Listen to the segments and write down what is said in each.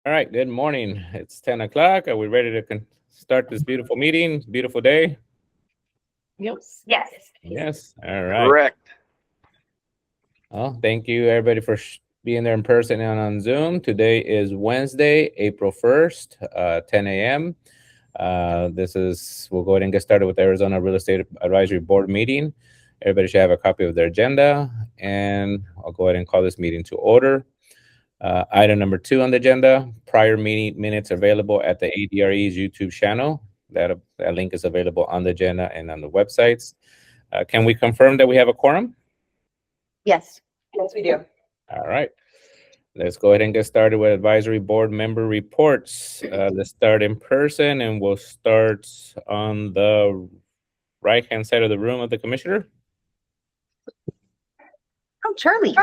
All right, good morning. It's 10 o'clock. Are we ready to start this beautiful meeting? Beautiful day? Yep. Yes. Yes. All right. Correct. Well, thank you everybody for being there in person and on Zoom. Today is Wednesday, April 1st, 10 a.m. We'll go ahead and get started with the Arizona Real Estate Advisory Board meeting. Everybody should have a copy of their agenda, and I'll go ahead and call this meeting to order. Item number 2 on the agenda, prior meeting minutes available at the ADRE's YouTube channel. That link is available on the agenda and on the websites. Can we confirm that we have a quorum? Yes. Yes, we do. All right. Let's go ahead and get started with advisory board member reports. Let's start in person, and we'll start on the right-hand side of the room of the commissioner. Oh, Charlie.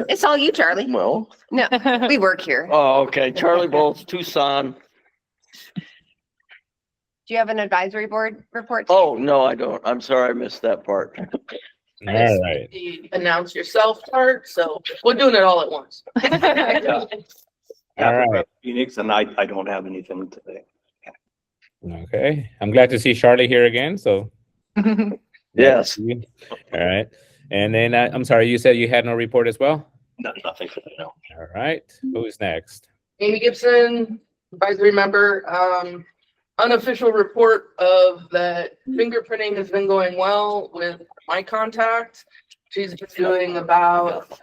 It's all you, Charlie. Well, No, we work here. oh, okay. Charlie Bowles, Tucson. Do you have an advisory board report? Oh, no, I don't. I'm sorry, I missed that part. All right. The announce yourself part, so we're doing it all at once. All right. Phoenix, and I don't have anything today. Okay. I'm glad to see Charlie here again. So Yes. all right. And then I'm sorry, you said you had no report as well? Nothing for now. All right. Who's next? Amy Gibson, advisory member, unofficial report of that fingerprinting has been going well with my contact. She's been doing about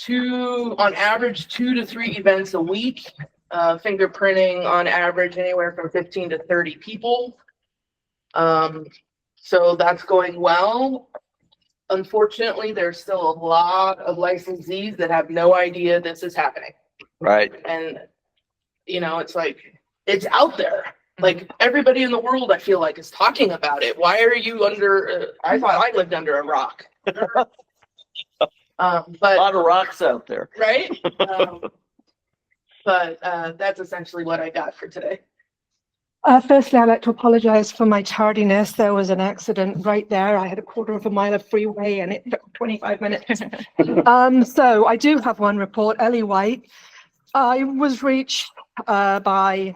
on average 2 to 3 events a week. Fingerprinting on average anywhere from 15 to 30 people. So that's going well. Unfortunately, there's still a lot of licensees that have no idea this is happening. Right. And, it's like, it's out there. Like everybody in the world, I feel like, is talking about it. Why are you I thought I lived under a rock. A But, lot of rocks out there. right? But that's essentially what I got for today. Firstly, I'd like to apologize for my tardiness. There was an accident right there. I had a quarter of a mile of freeway and it took 25 minutes. So I do have one report. Ellie White. I was reached by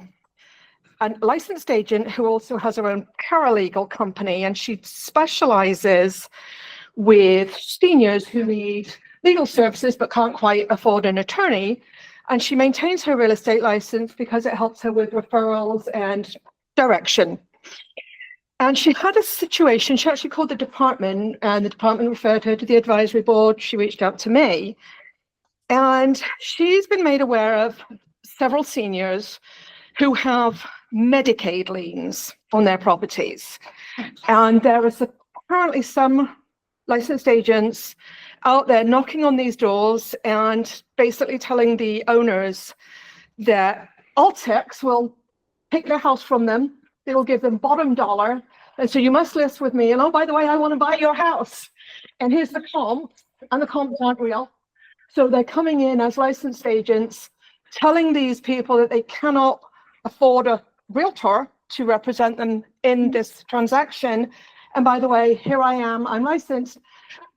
a licensed agent who also has her own paralegal company, and she specializes with seniors who need legal services but can't quite afford an attorney. And she maintains her real estate license because it helps her with referrals and direction. And she had a situation, she actually called the department, and the department referred her to the advisory board. She reached out to me. And she's been made aware of several seniors who have Medicaid liens on their properties. And there is apparently some licensed agents out there knocking on these doors and basically telling the owners that Altex will take their house from them. They will give them bottom dollar. And so you must list with me. And oh, by the way, I want to buy your house. And here's the comp, and the comps aren't real. So they're coming in as licensed agents, telling these people that they cannot afford a realtor to represent them in this transaction. And by the way, here I am, I'm licensed.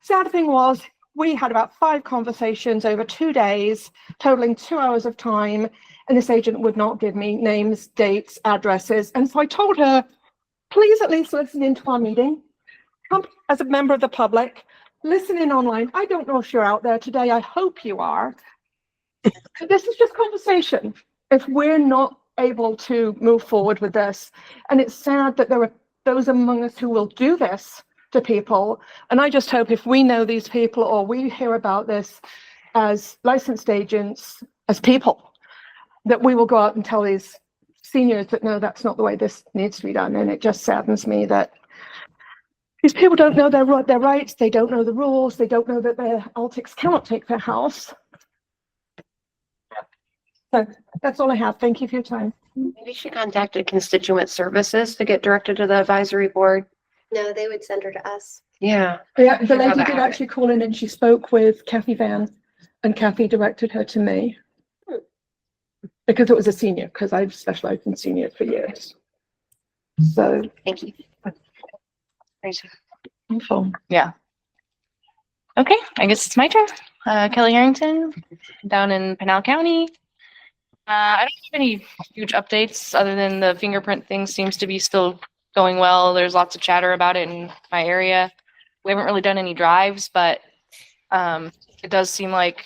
Sad thing was, we had about 5 conversations over 2 days, totaling 2 hours of time, and this agent would not give me names, dates, addresses. And so I told her, please at least listen into our meeting. Come as a member of the public, listen in online. I don't know if you're out there today. I hope you are. This is just conversation. If we're not able to move forward with this, and it's sad that there are those among us who will do this to people. And I just hope if we know these people or we hear about this as licensed agents, as people, that we will go out and tell these seniors that no, that's not the way this needs to be done. And it just saddens me that these people don't know their rights, they don't know the rules, they don't know that their Altex cannot take their house. So that's all I have. Thank you for your time. Maybe she contacted constituent services to get directed to the advisory board. No, they would send her to us. Yeah. Yeah, the lady did actually call in and she spoke with Kathy Van, and Kathy directed her to me. Because it was a senior, because I've specialized in seniors for years. So. Thank you. Wonderful. Yeah. Okay, I guess it's my turn. Kelly Harrington, down in Pinal County. I don't have any huge updates other than the fingerprint thing seems to be still going well. There's lots of chatter about it in my area. We haven't really done any drives, but it does seem like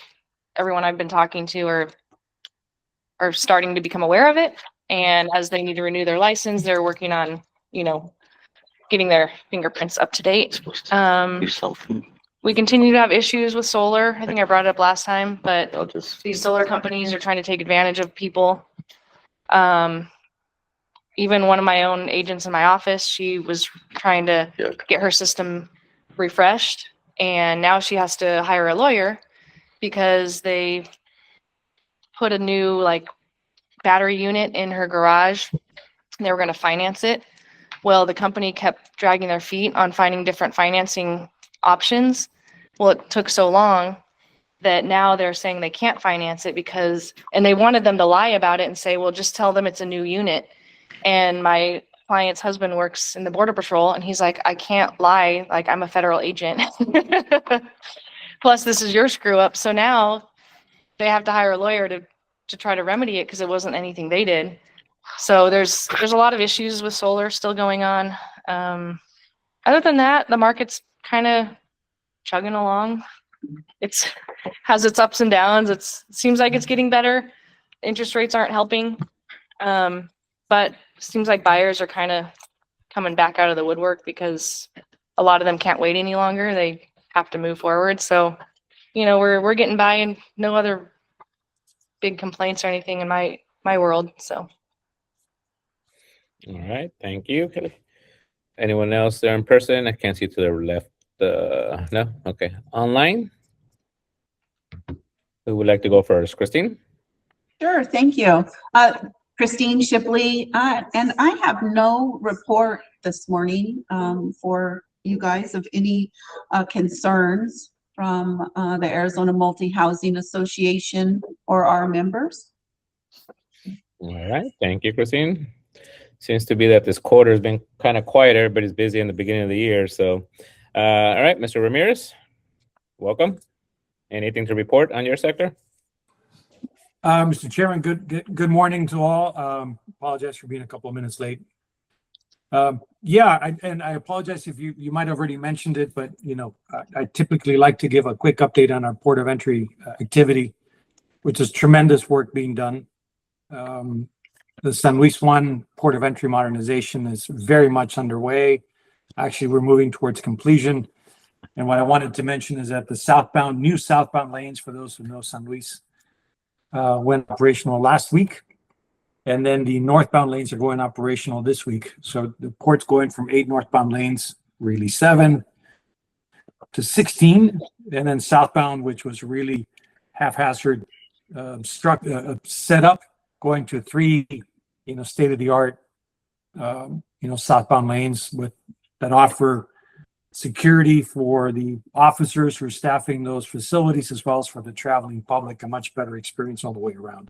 everyone I've been talking to are starting to become aware of it. And as they need to renew their license, they're working on, getting their fingerprints up to date. Do something. We continue to have issues with solar. I think I brought it up last time, but I'll just. these solar companies are trying to take advantage of people. Even one of my own agents in my office, she was trying to Yuck. get her system refreshed, and now she has to hire a lawyer because they put a new battery unit in her garage. And they were going to finance it. Well, the company kept dragging their feet on finding different financing options. Well, it took so long that now they're saying they can't finance it and they wanted them to lie about it and say, well, just tell them it's a new unit. And my client's husband works in the Border Patrol, and he's like, I can't lie, like I'm a federal agent. Plus, this is your screw up. So now they have to hire a lawyer to try to remedy it because it wasn't anything they did. So there's a lot of issues with solar still going on. Other than that, the market's kind of chugging along. It's has its ups and downs. It seems like it's getting better. Interest rates aren't helping. But seems like buyers are kind of coming back out of the woodwork because a lot of them can't wait any longer. They have to move forward. So, we're getting by and no other big complaints or anything in my world. So. All right, thank you, Kelly. Anyone else there in person? I can't see to the left. No? Okay. Online? Who would like to go first? Christine? Sure, thank you. Christine Shipley, and I have no report this morning for you guys of any concerns from the Arizona Multi-Housing Association or our members. All right, thank you, Christine. Seems to be that this quarter has been kind of quiet. Everybody's busy in the beginning of the year. So, all right, Mr. Ramirez, welcome. Anything to report on your sector? Mr. Chairman, good morning to all. Apologize for being a couple of minutes late. And I apologize if you might have already mentioned it, but I typically like to give a quick update on our port of entry activity, which is tremendous work being done. The San Luis One port of entry modernization is very much underway. Actually, we're moving towards completion. And what I wanted to mention is that the new southbound lanes, for those who know San Luis, went operational last week. And then the northbound lanes are going operational this week. So the port's going from 8 northbound lanes, really 7, to 16. And then southbound, which was really haphazard, set up, going to 3, state-of-the-art, southbound lanes that offer security for the officers who are staffing those facilities, as well as for the traveling public, a much better experience all the way around.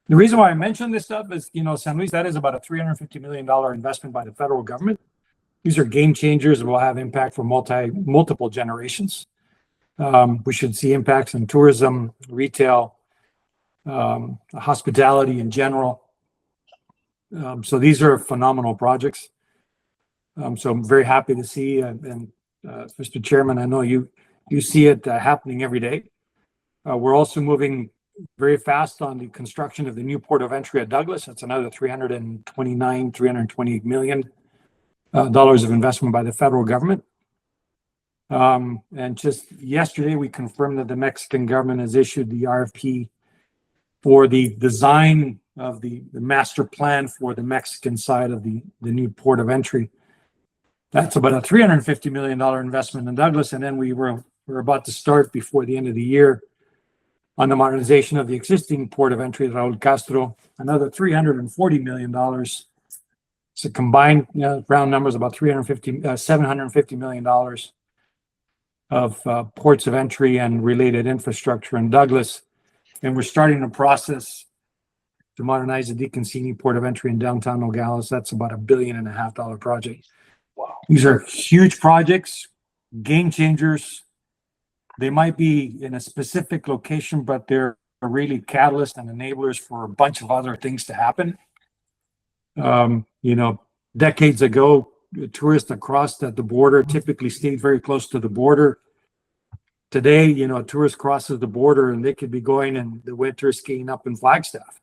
The reason why I mention this stuff is, San Luis, that is about a $350 million investment by the federal government. These are game changers that will have impact for multiple generations. We should see impacts in tourism, retail, hospitality in general. So these are phenomenal projects. So I'm very happy to see, and Mr. Chairman, I know you see it happening every day. We're also moving very fast on the construction of the new port of entry at Douglas. That's another $328 million of investment by the federal government. And just yesterday, we confirmed that the Mexican government has issued the RFP for the design of the master plan for the Mexican side of the new port of entry. That's about a $350 million investment in Douglas. And then we're about to start before the end of the year on the modernization of the existing port of entry at Raul Castro, another $340 million. So combined, round numbers, about $750 million of ports of entry and related infrastructure in Douglas. And we're starting a process to modernize the DeConcini port of entry in downtown Nogales. That's about $1.5 billion project. Wow. These are huge projects, game changers. They might be in a specific location, but they're really catalysts and enablers for a bunch of other things to happen. You know, decades ago, tourists across the border typically stayed very close to the border. Today, you know, a tourist crosses the border and they could be going in the winter skiing up in Flagstaff,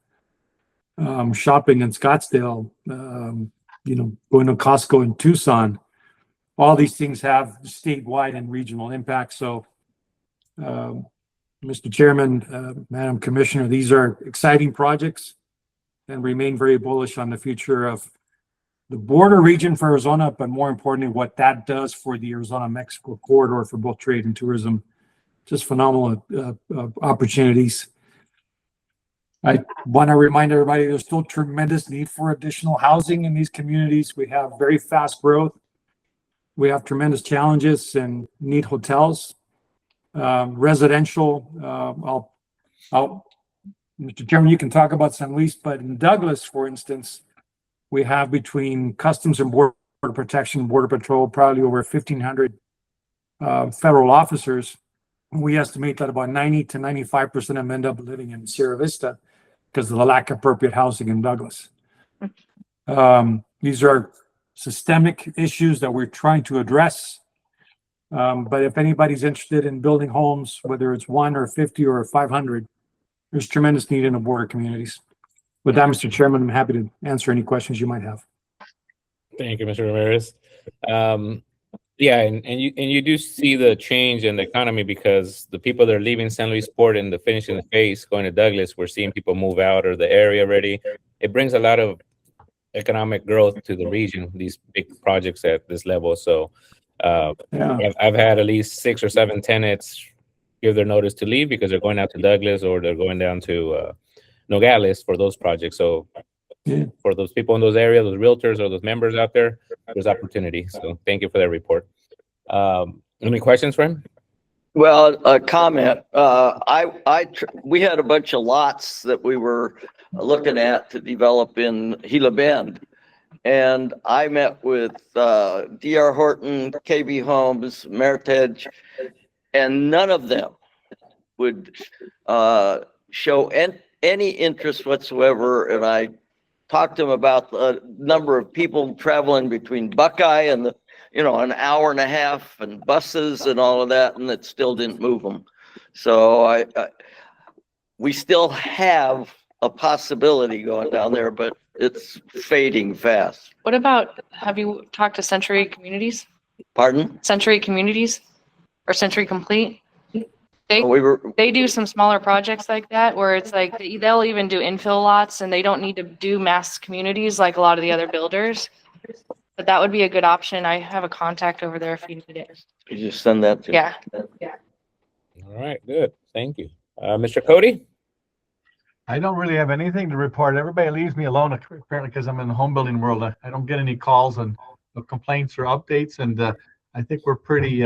shopping in Scottsdale, you know, going to Costco in Tucson. All these things have statewide and regional impact. So, Mr. Chairman, Madam Commissioner, these are exciting projects and remain very bullish on the future of the border region for Arizona, but more importantly, what that does for the Arizona-Mexico corridor for both trade and tourism. Just phenomenal opportunities. I want to remind everybody there's still tremendous need for additional housing in these communities. We have very fast growth. We have tremendous challenges and need hotels, residential. Mr. Chairman, you can talk about San Luis, but in Douglas, for instance, we have between Customs and Border Protection, Border Patrol, probably over 1,500 federal officers. We estimate that about 90 to 95% of them end up living in Sierra Vista because of the lack of appropriate housing in Douglas. These are systemic issues that we're trying to address. But if anybody's interested in building homes, whether it's 1 or 50 or 500, there's tremendous need in the border communities. With that, Mr. Chairman, I'm happy to answer any questions you might have. Thank you, Mr. Ramirez. Yeah, and you do see the change in the economy because the people that are leaving San Luis Port and the finishing the phase going to Douglas, we're seeing people move out of the area already. It brings a lot of economic growth to the region, these big projects at this level. So I've had at least 6 or 7 tenants give their notice to leave because they're going out to Douglas or they're going down to Nogales for those projects. So for those people in those areas, those realtors or those members out there, there's opportunity. So thank you for that report. Any questions for him? Well, a comment. We had a bunch of lots that we were looking at to develop in Gila Bend. And I met with D.R. Horton, KB Homes, Meritage, and none of them would show any interest whatsoever. And I talked to them about the number of people traveling between Buckeye and an hour and a half and buses and all of that, and it still didn't move them. So we still have a possibility going down there, but it's fading fast. What about, have you talked to Century Communities? Pardon? Century Communities or Century Complete? They do some smaller projects like that where it's like they'll even do infill lots and they don't need to do mass communities like a lot of the other builders. But that would be a good option. I have a contact over there if you need it. You just send that to Yeah. All right, good. Thank you. Mr. Cody? I don't really have anything to report. Everybody leaves me alone apparently because I'm in the home building world. I don't get any calls and complaints or updates, and I think we're pretty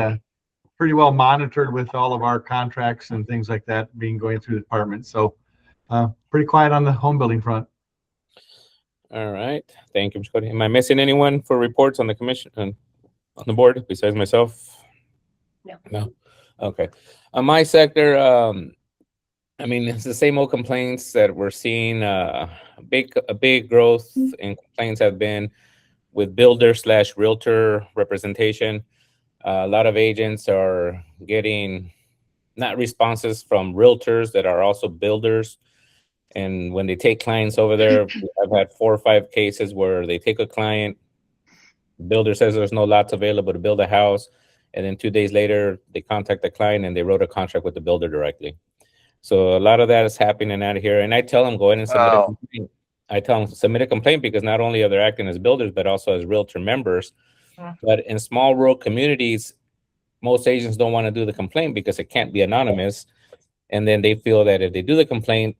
well monitored with all of our contracts and things like that going through the department. So pretty quiet on the home building front. All right. Thank you, Mr. Cody. Am I missing anyone for reports on the commission on the board besides myself? No. Okay. On my sector, I mean, it's the same old complaints that we're seeing. A big growth in complaints have been with builder/realtor representation. A lot of agents are getting not responses from realtors that are also builders. And when they take clients over there, I've had 4 or 5 cases where they take a client, the builder says there's no lots available to build a house, and then 2 days later, they contact the client and they wrote a contract with the builder directly. So a lot of that is happening out here. And I tell them, go ahead and submit a complaint. I tell them, submit a complaint because not only are they acting as builders, but also as realtor members. But in small rural communities, most agents don't want to do the complaint because it can't be anonymous. And then they feel that if they do the complaint,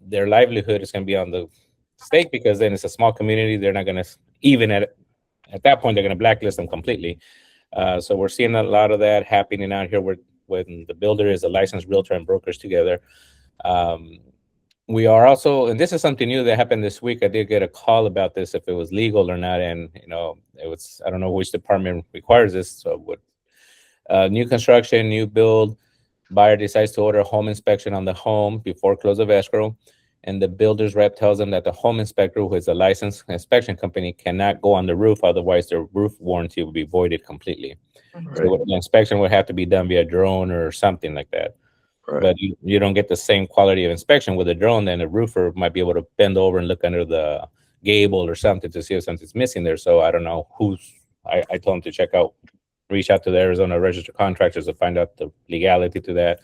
their livelihood is going to be on the stake because then it's a small community. They're not going to, even at that point, they're going to blacklist them completely. So we're seeing a lot of that happening out here when the builder is a licensed realtor and brokers together. We are also, and this is something new that happened this week. I did get a call about this, if it was legal or not. And, it was, I don't know which department requires this. So with new construction, new build, buyer decides to order a home inspection on the home before close of escrow, and the builder's rep tells them that the home inspector, who is a licensed inspection company, cannot go on the roof, otherwise the roof warranty will be voided completely. So the inspection would have to be done via drone or something like that. Right. But you don't get the same quality of inspection with a drone. Then a roofer might be able to bend over and look under the gable or something to see if something's missing there. So I don't know I told him to reach out to the Arizona Registered Contractors to find out the legality to that.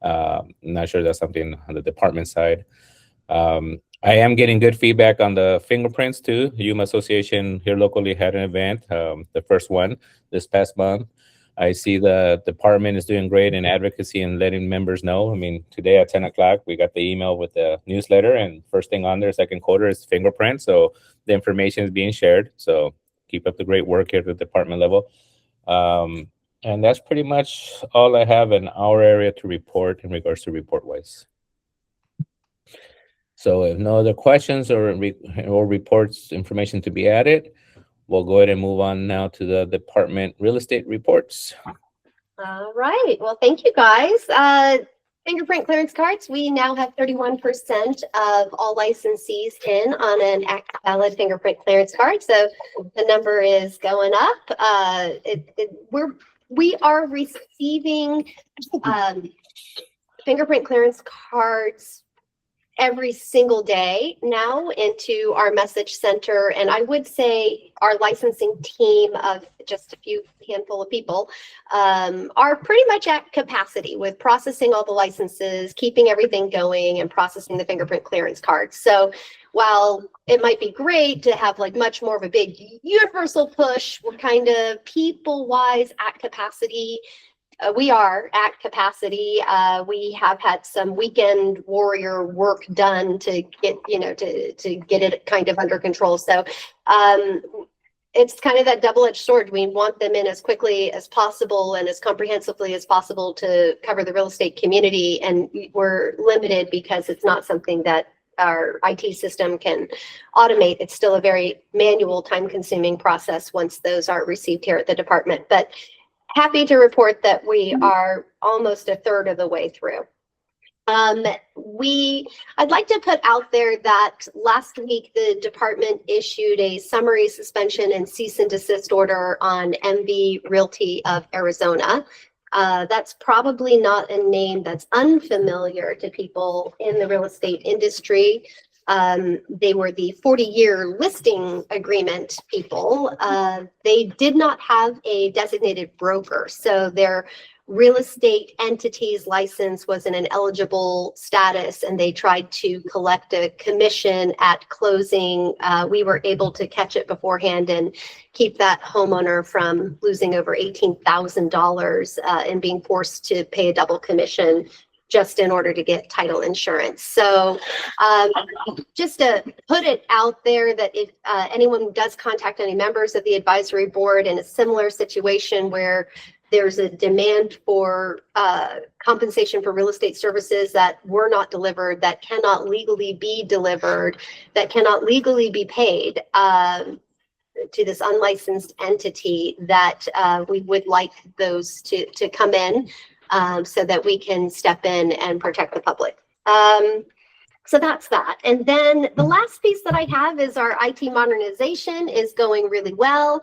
I'm not sure that's something on the department side. I am getting good feedback on the fingerprints too. The Yuma Association here locally had an event, the first one this past month. I see the department is doing great in advocacy and letting members know. I mean, today at 10 o'clock, we got the email with the newsletter, and first thing on there, second quarter, is fingerprint. So the information is being shared. So keep up the great work here at the department level. And that's pretty much all I have in our area to report in regards to report-wise. So if no other questions or reports, information to be added, we'll go ahead and move on now to the department real estate reports. All right. Well, thank you guys. Fingerprint clearance cards. We now have 31% of all licensees in on an active valid fingerprint clearance card. So the number is going up. We are receiving fingerprint clearance cards every single day now into our message center. And I would say our licensing team of just a few handful of people are pretty much at capacity with processing all the licenses, keeping everything going, and processing the fingerprint clearance cards. So while it might be great to have like much more of a big universal push, we're kind of people-wise at capacity. We are at capacity. We have had some weekend warrior work done to get, to get it kind of under control. So it's kind of that double-edged sword. We want them in as quickly as possible and as comprehensively as possible to cover the real estate community. And we're limited because it's not something that our IT system can automate. It's still a very manual, time-consuming process once those are received here at the department. But happy to report that we are almost a third of the way through. I'd like to put out there that last week the department issued a summary suspension and cease and desist order on MV Realty of Arizona. That's probably not a name that's unfamiliar to people in the real estate industry. They were the 40-year listing agreement people. They did not have a designated broker, so their real estate entity's license was in an eligible status, and they tried to collect a commission at closing. We were able to catch it beforehand and keep that homeowner from losing over $18,000 and being forced to pay a double commission just in order to get title insurance. So just to put it out there that if anyone does contact any members of the advisory board in a similar situation where there's a demand for compensation for real estate services that were not delivered, that cannot legally be delivered, that cannot legally be paid to this unlicensed entity, that we would like those to come in so that we can step in and protect the public. So that's that. And then the last piece that I have is our IT modernization is going really well.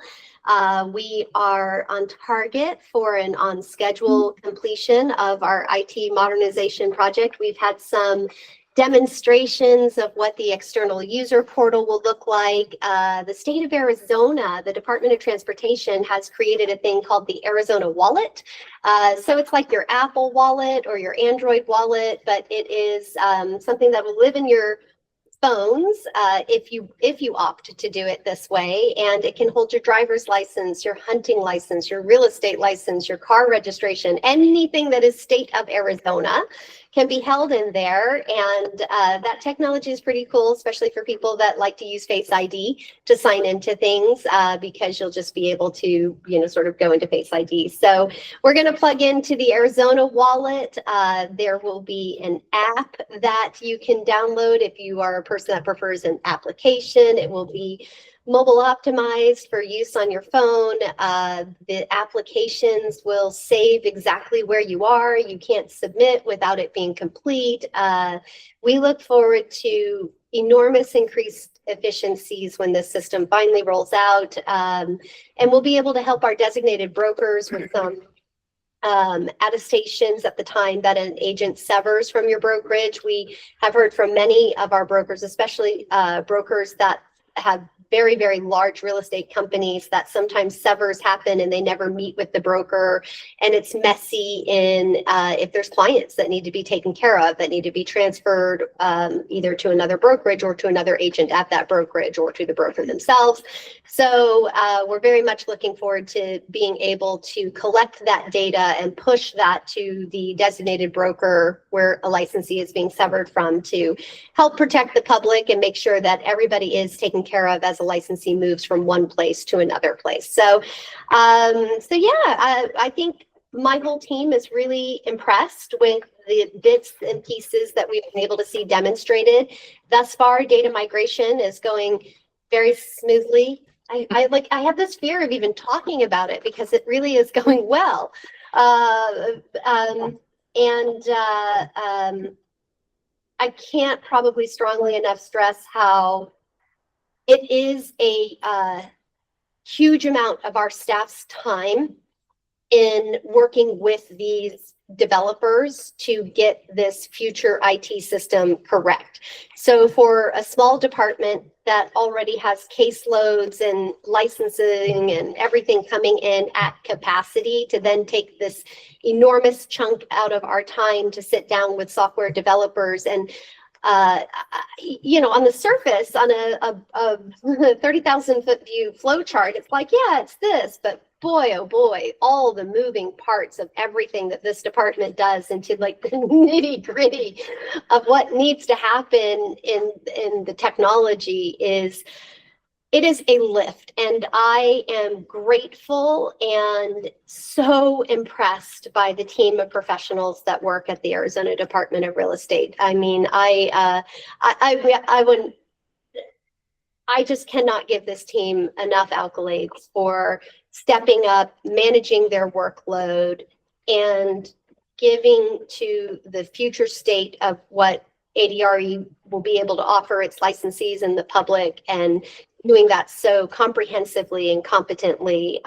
We are on target for an on schedule completion of our IT modernization project. We've had some demonstrations of what the external user portal will look like. The state of Arizona, the Department of Transportation, has created a thing called the Arizona Wallet. So it's like your Apple Wallet or your Android wallet, but it is something that will live in your phones if you opt to do it this way, and it can hold your driver's license, your hunting license, your real estate license, your car registration, anything that is state of Arizona can be held in there. And that technology is pretty cool, especially for people that like to use Face ID to sign into things, because you'll just be able to, sort of go into Face ID. So we're going to plug into the Arizona wallet. There will be an app that you can download if you are a person that prefers an application. It will be mobile optimized for use on your phone. The applications will save exactly where you are. You can't submit without it being complete. We look forward to enormous increased efficiencies when this system finally rolls out. And we'll be able to help our designated brokers with some attestations at the time that an agent severs from your brokerage. We have heard from many of our brokers, especially brokers that have very, very large real estate companies, that sometimes severs happen and they never meet with the broker. And it's messy in if there's clients that need to be taken care of, that need to be transferred either to another brokerage or to another agent at that brokerage or to the broker themselves. So we're very much looking forward to being able to collect that data and push that to the designated broker where a licensee is being severed from, to help protect the public and make sure that everybody is taken care of as a licensee moves from one place to another place. So, I think my whole team is really impressed with the bits and pieces that we've been able to see demonstrated. Thus far, data migration is going very smoothly. I have this fear of even talking about it because it really is going well. I can't probably strongly enough stress how it is a huge amount of our staff's time in working with these developers to get this future IT system correct. So for a small department that already has caseloads and licensing and everything coming in at capacity, to then take this enormous chunk out of our time to sit down with software developers and on the surface, on a 30,000 foot view flow chart, it's like, yeah, it's this, but boy, oh boy, all the moving parts of everything that this department does into like the nitty gritty of what needs to happen in the technology it is a lift, and I am grateful and so impressed by the team of professionals that work at the Arizona Department of Real Estate. I mean, I just cannot give this team enough accolades for stepping up, managing their workload, and giving to the future state of what ADRE will be able to offer its licensees and the public, and doing that so comprehensively and competently.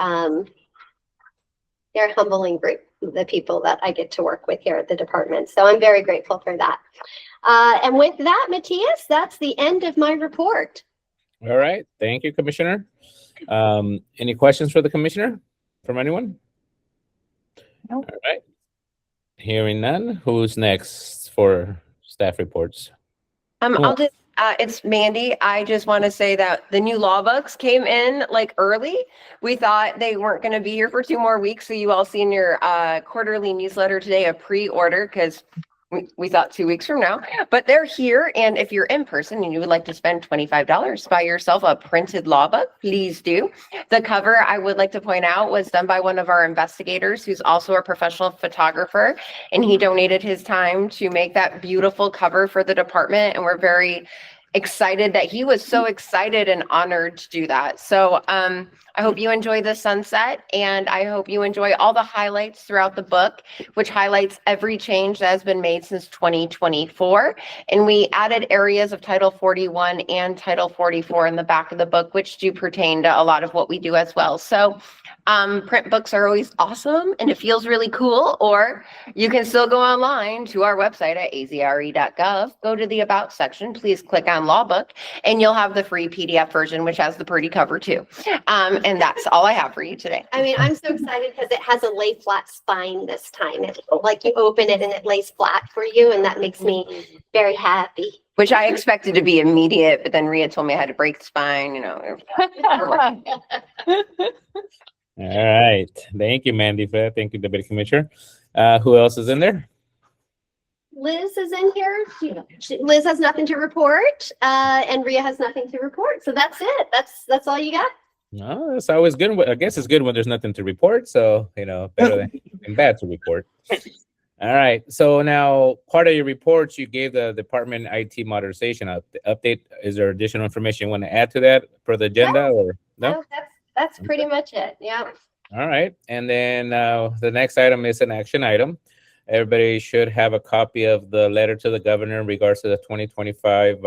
They're a humbling group, the people that I get to work with here at the department. So I'm very grateful for that. And with that, Matthias, that's the end of my report. All right. Thank you, Commissioner. Any questions for the Commissioner from anyone? No. All right. Hearing none, who's next for staff reports? I'll just, it's Mandy. I just want to say that the new law books came in like early. We thought they weren't going to be here for 2 more weeks. So you all see in your quarterly newsletter today a pre-order, because we thought 2 weeks from now, but they're here. And if you're in person and you would like to spend $25 to buy yourself a printed law book, please do. The cover, I would like to point out, was done by one of our investigators who's also a professional photographer, and he donated his time to make that beautiful cover for the department. And we're very excited that he was so excited and honored to do that. So I hope you enjoy the sunset, and I hope you enjoy all the highlights throughout the book, which highlights every change that has been made since 2024. And we added areas of Title 41 and Title 44 in the back of the book, which do pertain to a lot of what we do as well. So print books are always awesome and it feels really cool, or you can still go online to our website at adre.gov, go to the About section, please click on Law Book, and you'll have the free PDF version, which has the pretty cover too. And that's all I have for you today. I mean, I'm so excited because it has a lay flat spine this time. It's like you open it and it lays flat for you, and that makes me very happy. Which I expected to be immediate, but then Rhea told me I had to break the spine, you know. All right. Thank you, Mandy, for that. Thank you, Deputy Commissioner. Who else is in there? Liz is in here. Liz has nothing to report, and Rhea has nothing to report. So that's it. That's all you got. No, it's always good. I guess it's good when there's nothing to report. So, better than bad to report. All right. So now part of your reports, you gave the department IT modernization update. Is there additional information you want to add to that per the agenda or no? No, that's pretty much it. Yeah. All right. And then the next item is an action item. Everybody should have a copy of the letter to the governor in regards to the 2025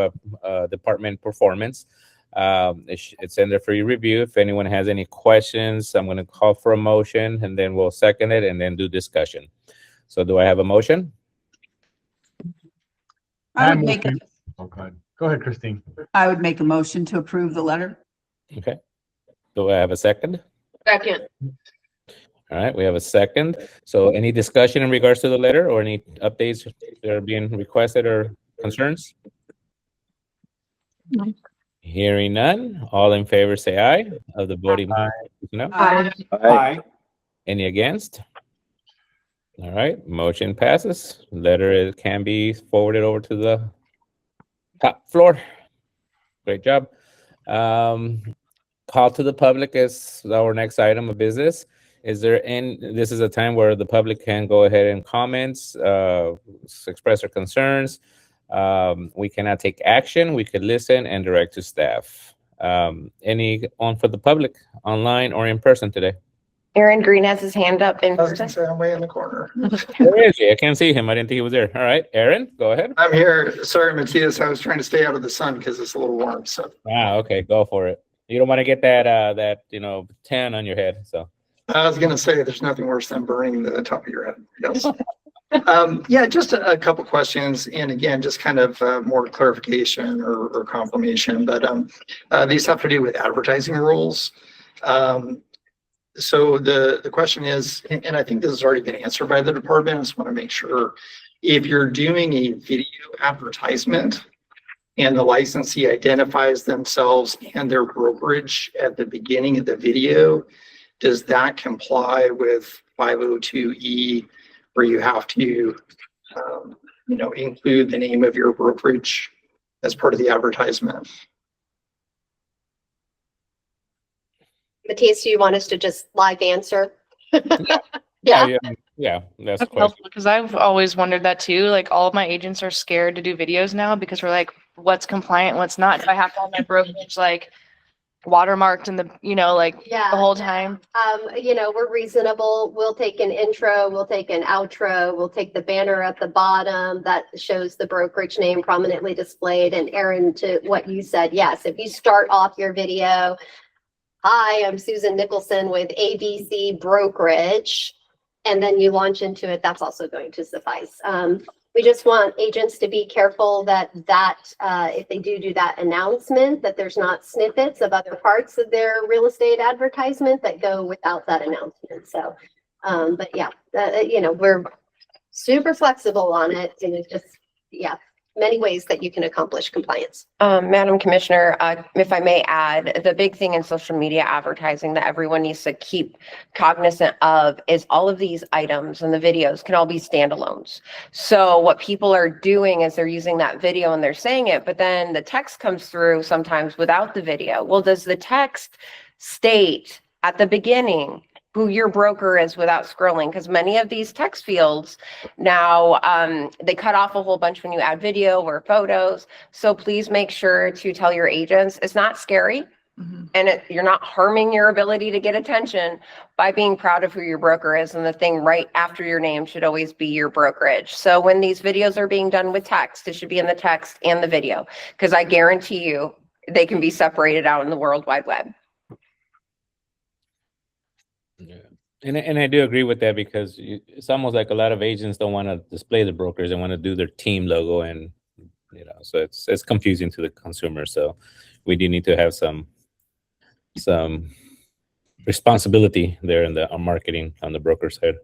department performance. It's in there for your review. If anyone has any questions, I'm going to call for a motion and then we'll second it and then do discussion. So do I have a motion? I would make, Oh, go ahead, Christine. I would make a motion to approve the letter. Okay. Do I have a second? Second. All right, we have a second. So any discussion in regards to the letter or any updates that are being requested or concerns? No. Hearing none, all in favor say aye of the voting. Aye. No? Aye. Any against? All right, motion passes. Letter can be forwarded over to the top floor. Great job. Call to the public is our next item of business. This is a time where the public can go ahead and comments, express their concerns. We cannot take action. We could listen and direct to staff. Any on for the public, online or in person today? Aaron Green has his hand up in I was person. gonna say I'm way in the corner. Where is he? I can't see him. I didn't think he was there. All right, Aaron, go ahead. I'm here. Sorry, Matthias. I was trying to stay out of the sun because it's a little warm. So Okay, go for it. You don't want to get that tan on your head. So I was gonna say there's nothing worse than burning the top of your head. Yes. Yeah, just a couple questions, and again, just kind of more clarification or confirmation. But these have to do with advertising rules. So the question is, and I think this has already been answered by the department. I just want to make sure if you're doing a video advertisement and the licensee identifies themselves and their brokerage at the beginning of the video, does that comply with 502E, where you have to, include the name of your brokerage as part of the advertisement? Matthias, do you want us to just live answer? yeah, that's the question. Because I've always wondered that too. Like all of my agents are scared to do videos now because we're like, what's compliant, what's not? Do I have to have my brokerage like watermarked in the Yeah. the whole time? We're reasonable. We'll take an intro, we'll take an outro, we'll take the banner at the bottom that shows the brokerage name prominently displayed. And Aaron, to what you said, yes, if you start off your video, hi, I'm Susan Nicholson with ABC Brokerage, and then you launch into it, that's also going to suffice. We just want agents to be careful that if they do that announcement, that there's not snippets of other parts of their real estate advertisement that go without that announcement. So, but yeah, we're super flexible on it, and it's just, many ways that you can accomplish compliance. Madam Commissioner, if I may add, the big thing in social media advertising that everyone needs to keep cognizant of is all of these items and the videos can all be standalones. So what people are doing is they're using that video and they're saying it, but then the text comes through sometimes without the video. Well, does the text state at the beginning who your broker is without scrolling? Because many of these text fields now, they cut off a whole bunch when you add video or photos. So please make sure to tell your agents, it's not scary. And you're not harming your ability to get attention by being proud of who your broker is. And the thing right after your name should always be your brokerage. So when these videos are being done with text, it should be in the text and the video, because I guarantee you they can be separated out in the World Wide Web. Yeah. And I do agree with that, because it's almost like a lot of agents don't want to display the brokers. They want to do their team logo, and so it's confusing to the consumer. So we do need to have some responsibility there in the marketing on the broker side.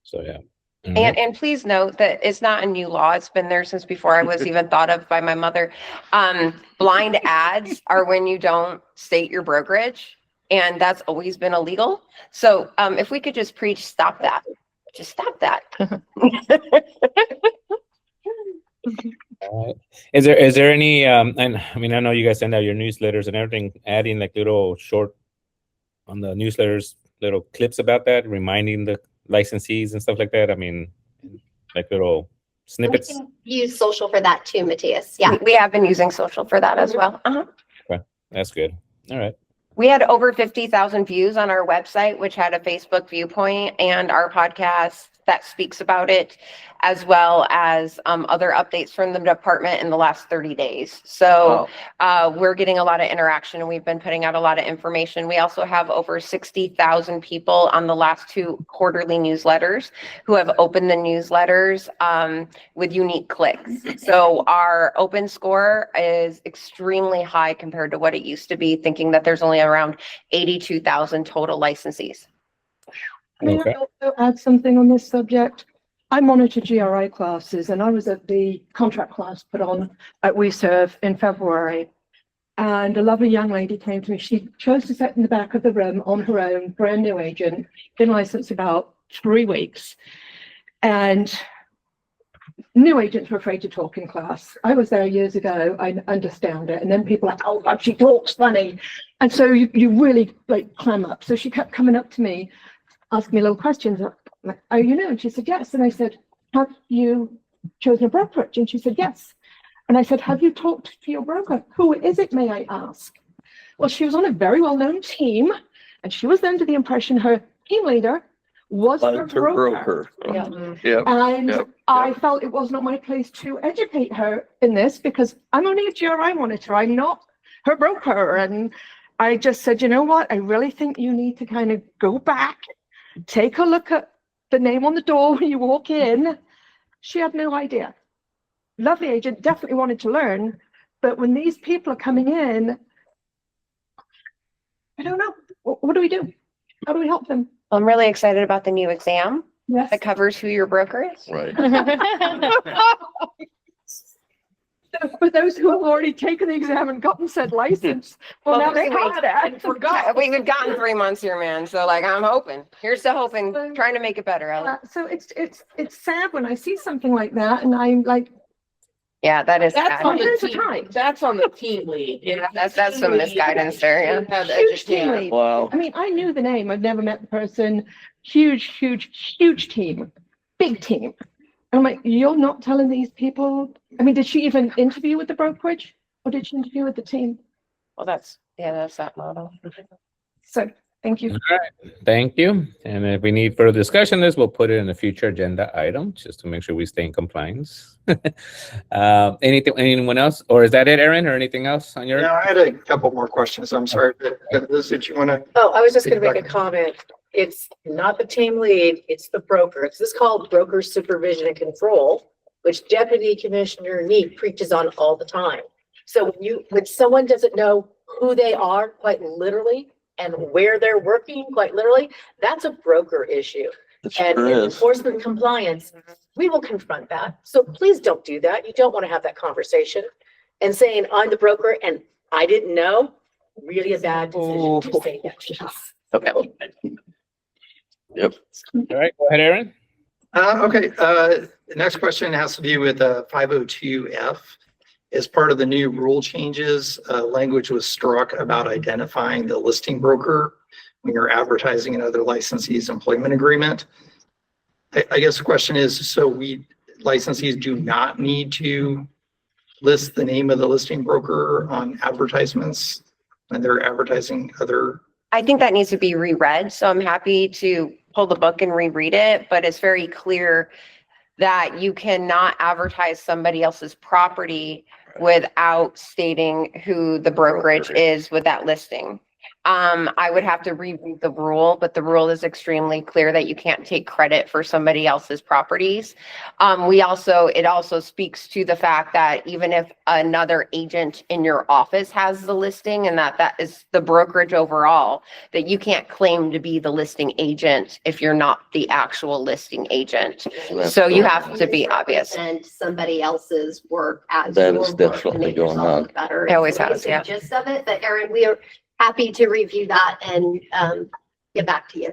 So yeah. And please note that it's not a new law. It's been there since before I was even thought of by my mother. Blind ads are when you don't state your brokerage, and that's always been illegal. So if we could just preach, stop that. Just stop that. Is there any and I mean, I know you guys send out your newsletters and everything, adding like little short on the newsletters, little clips about that, reminding the licensees and stuff like that. I mean, like little We snippets? can use social for that too, Matthias. Yeah. We have been using social for that as well. Okay, that's good. All right. We had over 50,000 views on our website, which had a Facebook viewpoint, and our podcast that speaks about it, as well as other updates from the department in the last 30 days. So we're getting a lot of interaction, and we've been putting out a lot of information. We also have over 60,000 people on the last 2 quarterly newsletters who have opened the newsletters with unique clicks. So our open score is extremely high compared to what it used to be, thinking that there's only around 82,000 total licensees. May Okay. I also add something on this subject? I monitor GRI classes, and I was at the contract class put on at WeServe in February. And a lovely young lady came to me. She chose to sit in the back of the room on her own, brand new agent, been licensed about 3 weeks. And new agents were afraid to talk in class. I was there years ago. I understand it. And then people are like, oh God, she talks funny. And so you really like clam up. So she kept coming up to me, asking me little questions. I'm like, oh, you know? And she said, yes. And I said, have you chosen a brokerage? And she said, yes. And I said, have you talked to your broker? Who is it, may I ask? Well, she was on a very well-known team, and she was under the impression her team leader was her broker. Yeah. And Yep. I felt it was not my place to educate her in this because I'm only a GRI monitor. I'm not her broker. And I just said, you know what? I really think you need to kind of go back, take a look at the name on the door when you walk in. She had no idea. Lovely agent, definitely wanted to learn. But when these people are coming in, I don't know. What do we do? How do we help them? I'm really excited about the new exam Yes. that covers who your broker is. Right. For those who have already taken the exam and gotten said license, well, now they Well, had it and forgot. We've gotten 3 months here, man. So like, I'm hoping. Here's to hoping, trying to make it better, Ellie. So it's sad when I see something like that, and I'm like, Yeah, that is That's bad. on the Here's the team, time. that's on the team lead. Yeah, that's some misguidance there, yeah. Had to huge team educate. lead. Wow. I mean, I knew the name. I've never met the person. Huge team, big team. And I'm like, you're not telling these people. I mean, did she even interview with the brokerage, or did she interview with the team? Well, that's that model. So thank you. Thank you. And if we need further discussion on this, we'll put it in a future agenda item just to make sure we stay in compliance. Anyone else? Or is that it, Erin, or anything else on your? Yeah, I had a couple more questions. I'm sorry, but Liz, did you want to? Oh, I was just gonna make a comment. It's not the team lead, it's the broker. This is called broker supervision and control, which Deputy Commissioner Neat preaches on all the time. So when someone doesn't know who they are quite literally and where they're working quite literally, that's a broker issue. It And sure in is. enforcement compliance, we will confront that. So please don't do that. You don't want to have that conversation. And saying, I'm the broker and I didn't know, really a bad decision to say that. Okay. Yep. All right, go ahead, Erin. Okay, the next question has to do with 502F. As part of the new rule changes, language was struck about identifying the listing broker when you're advertising another licensee's employment agreement. I guess the question is, so licensees do not need to list the name of the listing broker on advertisements when they're advertising other. I think that needs to be reread, so I'm happy to pull the book and reread it, but it's very clear that you cannot advertise somebody else's property without stating who the brokerage is with that listing. I would have to reread the rule, but the rule is extremely clear that you can't take credit for somebody else's properties. It also speaks to the fact that even if another agent in your office has the listing and that is the brokerage overall, that you can't claim to be the listing agent if you're not the actual listing agent. So you have to be obvious. And somebody else's work as That your is work to definitely make going yourself on. look better. It always It's has, the yeah. Gist of it, but Erin, we are happy to review that and get back to you.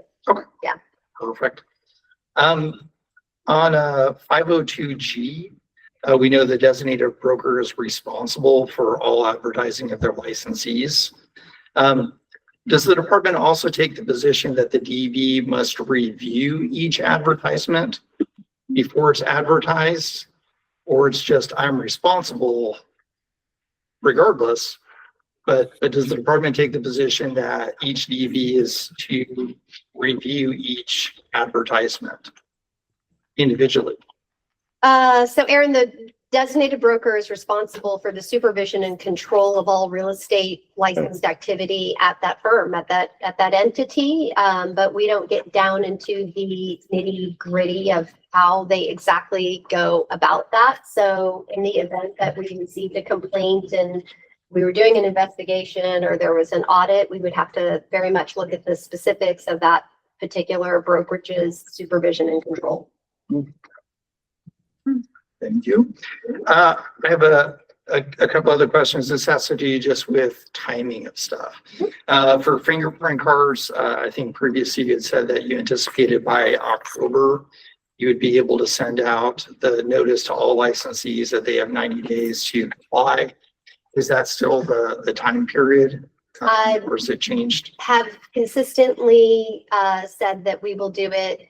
Perfect. On 502G, we know the designated broker is responsible for all advertising of their licensees. Does the department also take the position that the DB must review each advertisement before it's advertised, or it's just I'm responsible regardless? But does the department take the position that each DV is to review each advertisement individually? So Aaron, the designated broker is responsible for the supervision and control of all real estate licensed activity at that firm, at that entity. But we don't get down into the nitty gritty of how they exactly go about that. So in the event that we received a complaint and we were doing an investigation or there was an audit, we would have to very much look at the specifics of that particular brokerage's supervision and control. Thank you. I have a couple other questions. This has to do just with timing of stuff. For fingerprint cards, I think previously you had said that you anticipated by October, you would be able to send out the notice to all licensees that they have 90 days to comply. Is that still the time period? Or has it changed? Have consistently said that we will do it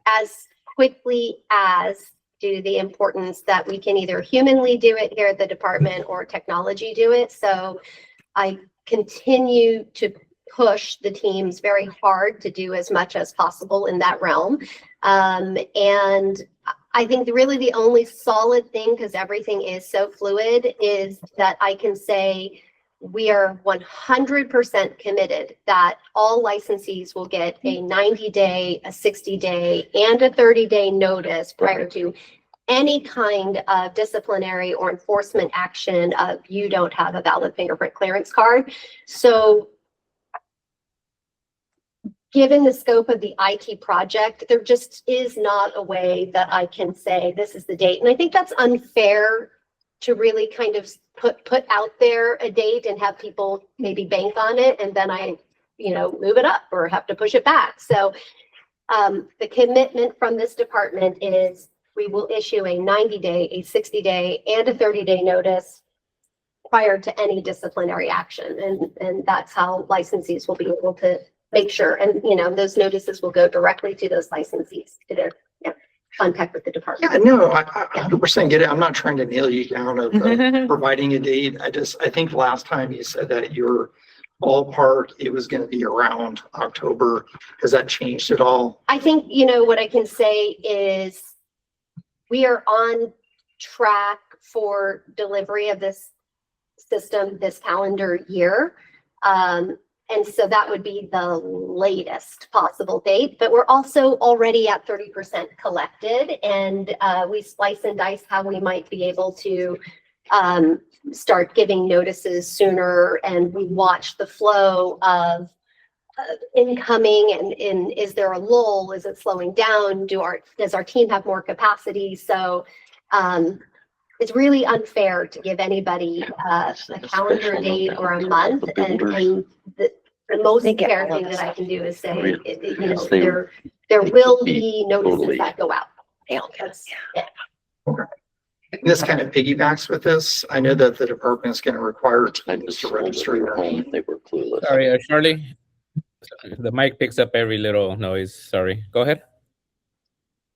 as quickly as, due to the importance that we can either humanly do it here at the department or technology do it. So I continue to push the teams very hard to do as much as possible in that realm. And I think really the only solid thing, because everything is so fluid, is that I can say we are 100% committed that all licensees will get a 90-day, a 60-day, and a 30-day notice prior to any kind of disciplinary or enforcement action of you don't have a valid fingerprint clearance card. So given the scope of the IT project, there just is not a way that I can say this is the date. And I think that's unfair to really kind of put out there a date and have people maybe bank on it, and then I, move it up or have to push it back. So the commitment from this department is we will issue a 90-day, a 60-day, and a 30-day notice prior to any disciplinary action. And that's how licensees will be able to make sure. And, those notices will go directly to those licensees, to their contact with the department. Yeah, no, I 100% get it. I'm not trying to nail you down of providing a date. I think last time you said that your ballpark, it was going to be around October. Has that changed at all? I think, what I can say is we are on track for delivery of this system this calendar year. And so that would be the latest possible date, but we're also already at 30% collected, and we slice and dice how we might be able to start giving notices sooner, and we watch the flow of incoming and is there a lull? Is it slowing down? Does our team have more capacity? So it's really unfair to give anybody a calendar date or a month, and the most fair thing that I can do is say, there will be notices that go out. This kind of piggybacks with this. I know that the department is going to require teams to register their home. They were clueless. Sorry, Charlie. The mic picks up every little noise. Sorry. Go ahead.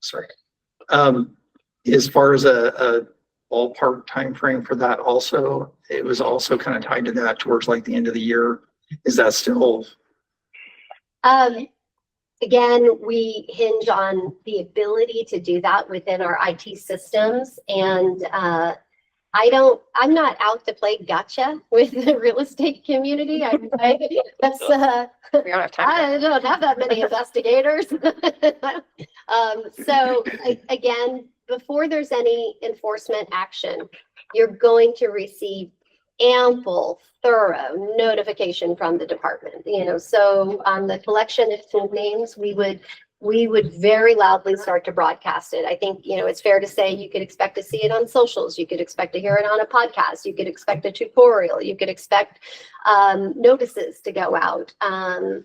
Sorry. As far as a ballpark time frame for that, also, it was also kind of tied to that towards like the end of the year. Is that still? Again, we hinge on the ability to do that within our IT systems, and I'm not out to play gotcha with the real estate community. We don't have time. I don't have that many investigators. So again, before there's any enforcement action, you're going to receive ample, thorough notification from the department. So on the collection of names, we would very loudly start to broadcast it. I think, it's fair to say you could expect to see it on socials. You could expect to hear it on a podcast. You could expect a tutorial. You could expect notices to go out. And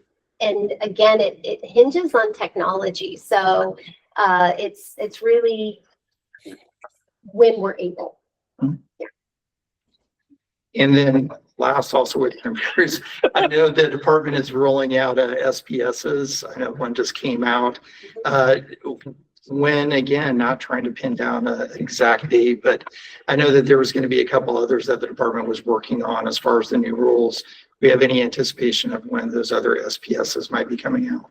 again, it hinges on technology. So it's really when we're able. Yeah. And then last, also with computers, I know the department is rolling out SPSs. I know one just came out. when, again, not trying to pin down an exact date, but I know that there was going to be a couple others that the department was working on as far as the new rules. Do we have any anticipation of when those other SPSs might be coming out?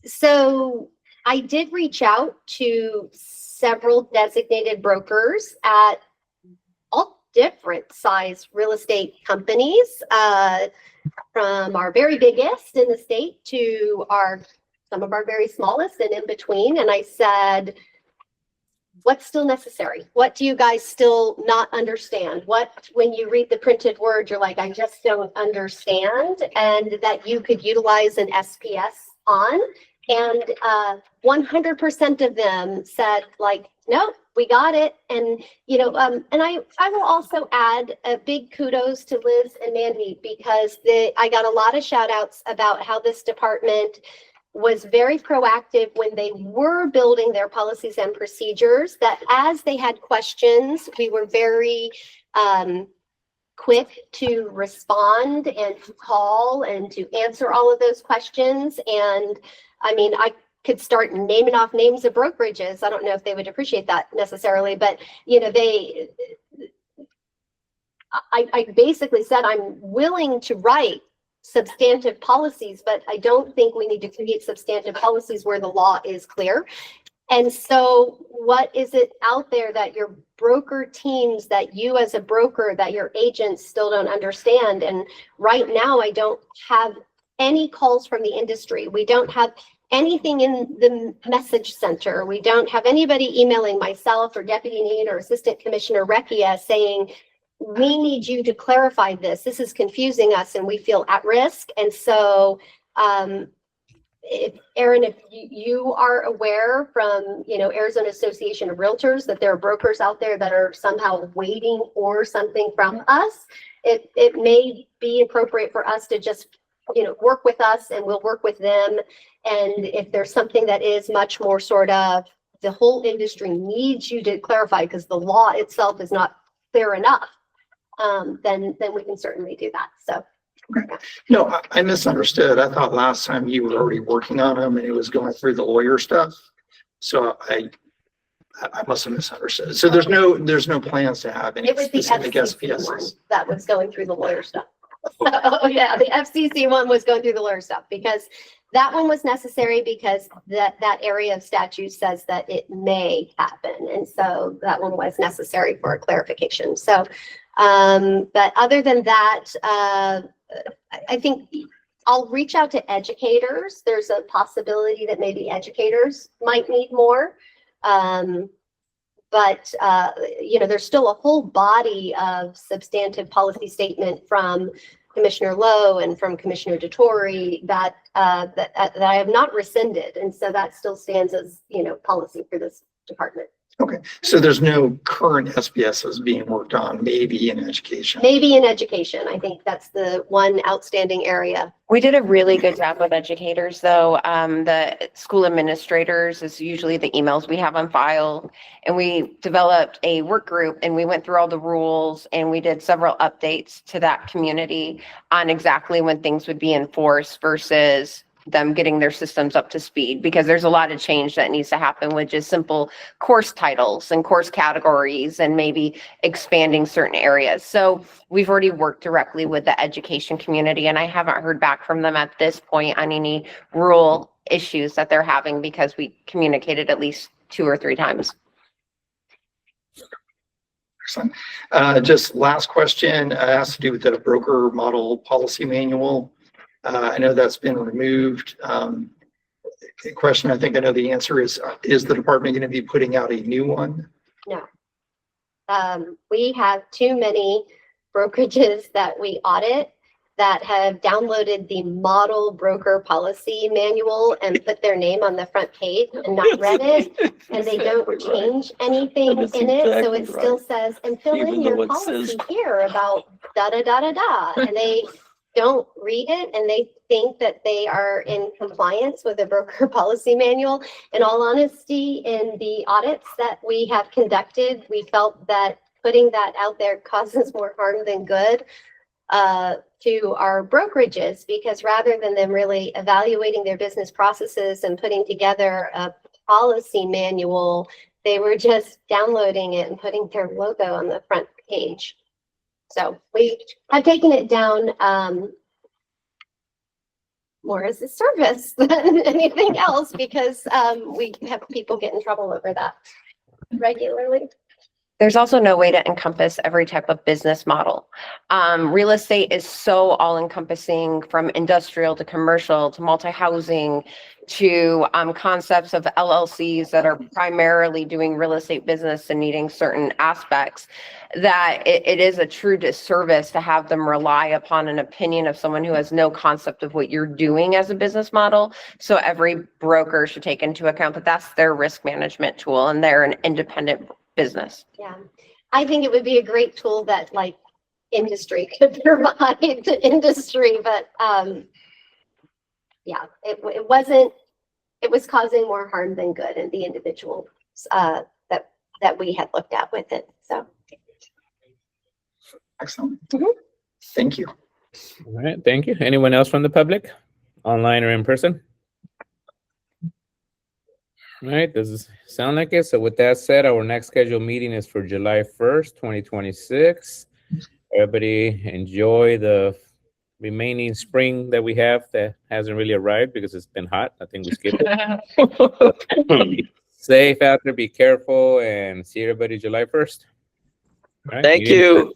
So I did reach out to several designated brokers at all different size real estate companies, from our very biggest in the state to some of our very smallest and in between. And I said, what's still necessary? What do you guys still not understand? What, when you read the printed word, you're like, I just don't understand, and that you could utilize an SPS on. And 100% of them said, like, nope, we got it. And, and I will also add a big kudos to Liz and Mandy, because I got a lot of shout outs about how this department was very proactive when they were building their policies and procedures, that as they had questions, we were very quick to respond and to call and to answer all of those questions. And I mean, I could start naming off names of brokerages. I don't know if they would appreciate that necessarily, but I basically said, I'm willing to write substantive policies, but I don't think we need to create substantive policies where the law is clear. And so what is it out there that your broker teams, that you as a broker, that your agents still don't understand? And right now, I don't have any calls from the industry. We don't have anything in the message center. We don't have anybody emailing myself or Deputy Need or Assistant Commissioner Recchia saying, we need you to clarify this. This is confusing us and we feel at risk. And so, Aaron, if you are aware from, Arizona Association of Realtors that there are brokers out there that are somehow waiting for something from us, it may be appropriate for us to just, work with us, and we'll work with them. And if there's something that is much more sort of, the whole industry needs you to clarify because the law itself is not clear enough, then we can certainly do that. So. Okay. No, I misunderstood. I thought last time you were already working on them and it was going through the lawyer stuff. So I must have misunderstood. So there's no plans to have any it was specific the FCC one SPSs. that was going through the lawyer stuff. Oh yeah, the FCC one was going through the lawyer stuff, because that one was necessary because that area of statute says that it may happen. And so that one was necessary for a clarification. So, but other than that, I think I'll reach out to educators. There's a possibility that maybe educators might need more. But there's still a whole body of substantive policy statement from Commissioner Lowe and from Commissioner DeTore that I have not rescinded. And so that still stands as, policy for this department. Okay, so there's no current SPSs being worked on, maybe in education. Maybe in education. I think that's the one outstanding area. We did a really good job with educators, though. The school administrators is usually the emails we have on file. And we developed a work group and we went through all the rules and we did several updates to that community on exactly when things would be enforced versus them getting their systems up to speed, because there's a lot of change that needs to happen with just simple course titles and course categories and maybe expanding certain areas. So we've already worked directly with the education community, and I haven't heard back from them at this point on any rule issues that they're having, because we communicated at least 2 or 3 times. Excellent. Just last question has to do with the broker model policy manual. I know that's been removed. Question, I think I know the answer is the department going to be putting out a new one? No. We have too many brokerages that we audit that have downloaded the model broker policy manual and put their name on the front page and not read it. And they don't change anything in it. So it still says, and fill in your policy here about da da da da da. And they don't read it, and they think that they are in compliance with the broker policy manual. In all honesty, in the audits that we have conducted, we felt that putting that out there causes more harm than good to our brokerages, because rather than them really evaluating their business processes and putting together a policy manual. They were just downloading it and putting their logo on the front page. So we have taken it down more as a service than anything else because we have people get in trouble over that regularly. There's also no way to encompass every type of business model. Real estate is so all encompassing, from industrial to commercial to multi-housing to concepts of LLCs that are primarily doing real estate business and needing certain aspects, that it is a true disservice to have them rely upon an opinion of someone who has no concept of what you're doing as a business model. So every broker should take into account that that's their risk management tool and they're an independent business. Yeah, I think it would be a great tool that like industry could provide to industry, but yeah, it wasn't, it was causing more harm than good in the individuals that we had looked at with it. So. Excellent. Thank you. All right, thank you. Anyone else from the public, online or in person? All right, does it sound like it? So with that said, our next scheduled meeting is for July 1st, 2026. Everybody enjoy the remaining spring that we have that hasn't really arrived because it's been hot. I think we skipped it. Be safe out there, be careful, and see everybody July 1st. All right, Thank you.